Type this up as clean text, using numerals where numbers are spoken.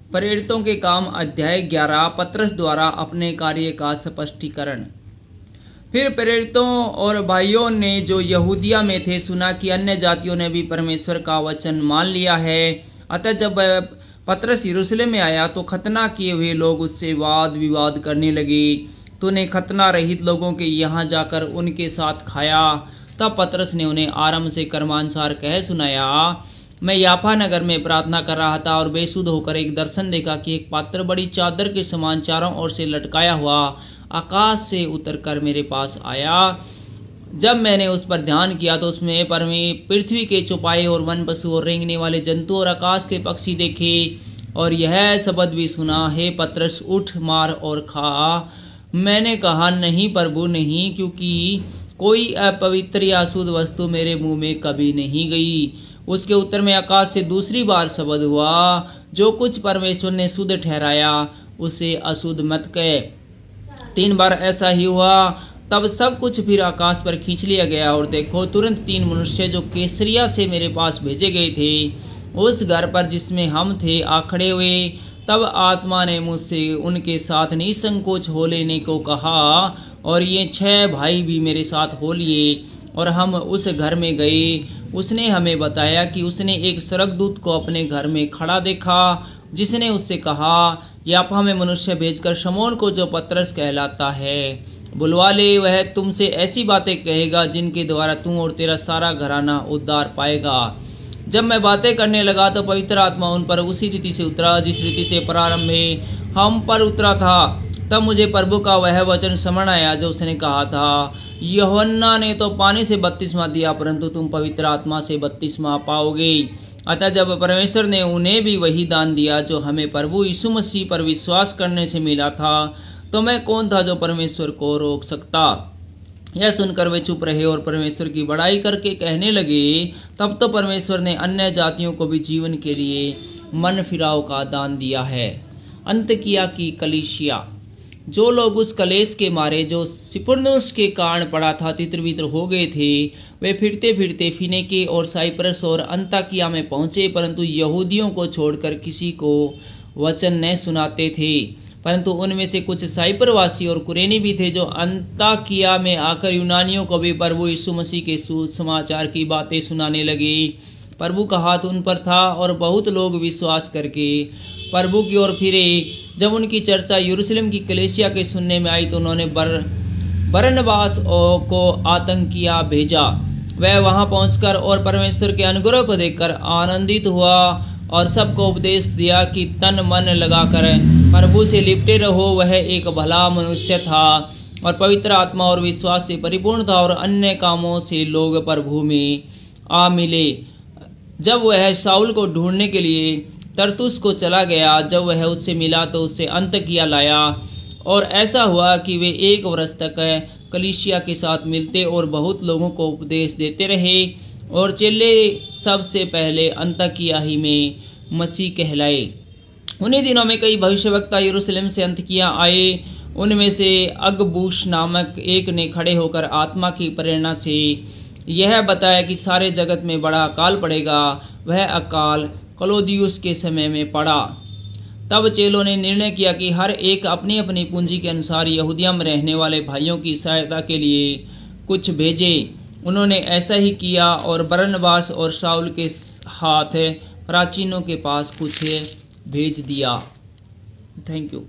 प्रेरितों के काम अध्याय 11 पतरस द्वारा अपने कार्य का स्पष्टीकरण। फिर प्रेरितों और भाइयों ने जो यहूदिया में थे सुना कि अन्य जातियों ने भी परमेश्वर का वचन मान लिया है। अतः जब पतरस यरूशलेम में आया तो खतना किए हुए लोग उससे वाद विवाद करने लगे। तूने खतना रहित लोगों के यहाँ जाकर उनके साथ खाया। तब पतरस ने उन्हें आरंभ से कर्मानुसार कह सुनाया। मैं याफा नगर में प्रार्थना कर रहा था और बेसुध होकर एक दर्शन देखा कि एक पात्र बड़ी चादर के समान चारों ओर से लटकाया हुआ आकाश से उतरकर मेरे पास आया। जब मैंने उस पर ध्यान किया तो उसमें पृथ्वी के चौपाए और वन पशु और रेंगने वाले जंतु और आकाश के पक्षी देखे और यह शब्द भी सुना, हे पतरस, उठ, मार और खा। मैंने कहा, नहीं प्रभु, नहीं, क्योंकि कोई अपवित्र या अशुद्ध वस्तु मेरे मुंह में कभी नहीं गई। उसके उत्तर में आकाश से दूसरी बार शब्द हुआ, जो कुछ परमेश्वर ने शुद्ध ठहराया उसे अशुद्ध मत कह। 3 बार ऐसा ही हुआ। तब सब कुछ फिर आकाश पर खींच लिया गया और देखो, तुरंत 3 मनुष्य जो कैसरिया से मेरे पास भेजे गए थे उस घर पर जिसमें हम थे आ खड़े हुए। तब आत्मा ने मुझसे उनके साथ निसंकोच हो लेने को कहा और ये 6 भाई भी मेरे साथ हो लिए और हम उस घर में गए। उसने हमें बताया कि उसने एक स्वर्गदूत को अपने घर में खड़ा देखा, जिसने उससे कहा, याफा में मनुष्य भेजकर शमौन को, जो पतरस कहलाता है, बुलवा ले। वह तुमसे ऐसी बातें कहेगा जिनके द्वारा तुम और तेरा सारा घराना उद्धार पाएगा। जब मैं बातें करने लगा तो पवित्र आत्मा उन पर उसी रीति से उतरा जिस रीति से प्रारंभ में हम पर उतरा था। तब मुझे प्रभु का वह वचन स्मरण आया जो उसने कहा था, यूहन्ना ने तो पानी से बपतिस्मा दिया, परंतु तुम पवित्र आत्मा से बपतिस्मा पाओगे। अतः जब परमेश्वर ने उन्हें भी वही दान दिया जो हमें प्रभु यीशु मसीह पर विश्वास करने से मिला था, तो मैं कौन था जो परमेश्वर को रोक सकता। यह सुनकर वे चुप रहे और परमेश्वर की बड़ाई करके कहने लगे, तब तो परमेश्वर ने अन्य जातियों को भी जीवन के लिए मन फिराव का दान दिया है। अंतकिया की कलीसिया। जो लोग उस कलेश के मारे जो सिपुर्नुस के कारण पड़ा था तितर बितर हो गए थे, वे फिरते फिरते फिनेके और साइप्रस और अंताकिया में पहुंचे, परंतु यहूदियों को छोड़कर किसी को वचन न सुनाते थे। परंतु उनमें से कुछ साइप्रवासी और कुरेनी भी थे जो अंताकिया में आकर यूनानियों को भी प्रभु यीशु मसीह के सुसमाचार की बातें सुनाने लगे। प्रभु का हाथ उन पर था और बहुत लोग विश्वास करके प्रभु की ओर फिरे। जब उनकी चर्चा यरूशलेम की कलीसिया के सुनने में आई तो उन्होंने बरनबास को आतंकिया भेजा। वह वहां पहुंचकर और परमेश्वर के अनुग्रह को देखकर आनंदित हुआ और सबको उपदेश दिया कि तन मन लगाकर प्रभु से लिपटे रहो। वह एक भला मनुष्य था और पवित्र आत्मा और विश्वास से परिपूर्ण था और अन्य कामों से लोग प्रभु में आ मिले। जब वह शाऊल को ढूंढने के लिए तरसुस को चला गया, जब वह उससे मिला तो उससे अंतकिया लाया। और ऐसा हुआ कि वे 1 वर्ष तक कलीसिया के साथ मिलते और बहुत लोगों को उपदेश देते रहे और चेले सबसे पहले अंतकिया ही में मसीह कहलाए। उन्हीं दिनों में कई भविष्यवक्ता यरूशलेम से अंतकिया आए। उनमें से अगबूस नामक एक ने खड़े होकर आत्मा की प्रेरणा से यह बताया कि सारे जगत में बड़ा अकाल पड़ेगा। वह अकाल क्लौदियुस के समय में पड़ा। तब चेलों ने निर्णय किया कि हर एक अपनी अपनी पूंजी के अनुसार यहूदिया में रहने वाले भाइयों की सहायता के लिए कुछ भेजे। उन्होंने ऐसा ही किया और बरनबास और शाऊल के हाथ प्राचीनों के पास कुछ भेज दिया। Thank you.